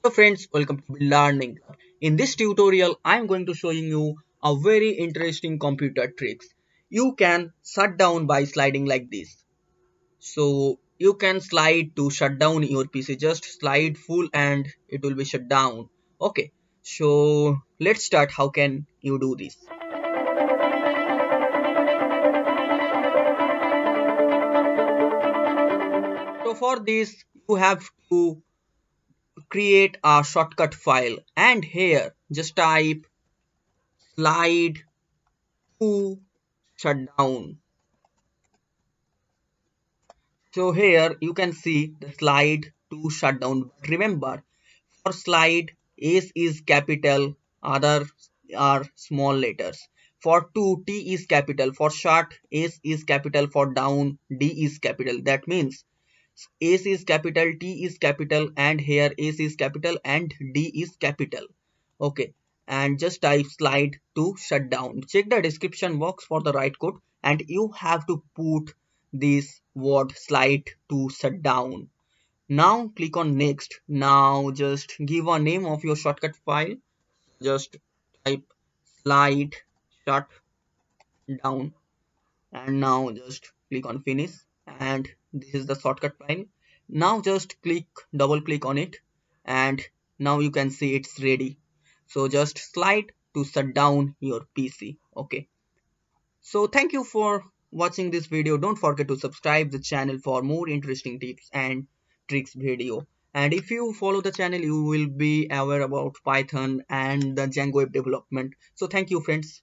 Hello friends, welcome to Learning. In this tutorial, I am going to showing you a very interesting computer tricks. You can shut down by sliding like this. So you can slide to shut down your PC. Just slide full and it will be shut down. Okay, so let's start. How can you do this? So for this, you have to create a shortcut file, and here just type slide to shut down. So here you can see the slide to shut down. But remember, for slide, S is capital, other are small letters. For to, T is capital. For shut, S is capital. For down, D is capital. That means S is capital, T is capital, and here S is capital and D is capital. Okay, and just type slide to shut down. Check the description box for the right code, and you have to put this word slide to shut down. Now click on next. Now just give a name of your shortcut file. Just type slide shut down, and now just click on finish, and this is the shortcut file. Now just double click on it, and now you can see it's ready. So just slide to shut down your PC. Okay, so thank you for watching this video. Don't forget to subscribe the channel for more interesting tips and tricks video. And if you follow the channel, you will be aware about Python and the Django web development. So thank you friends.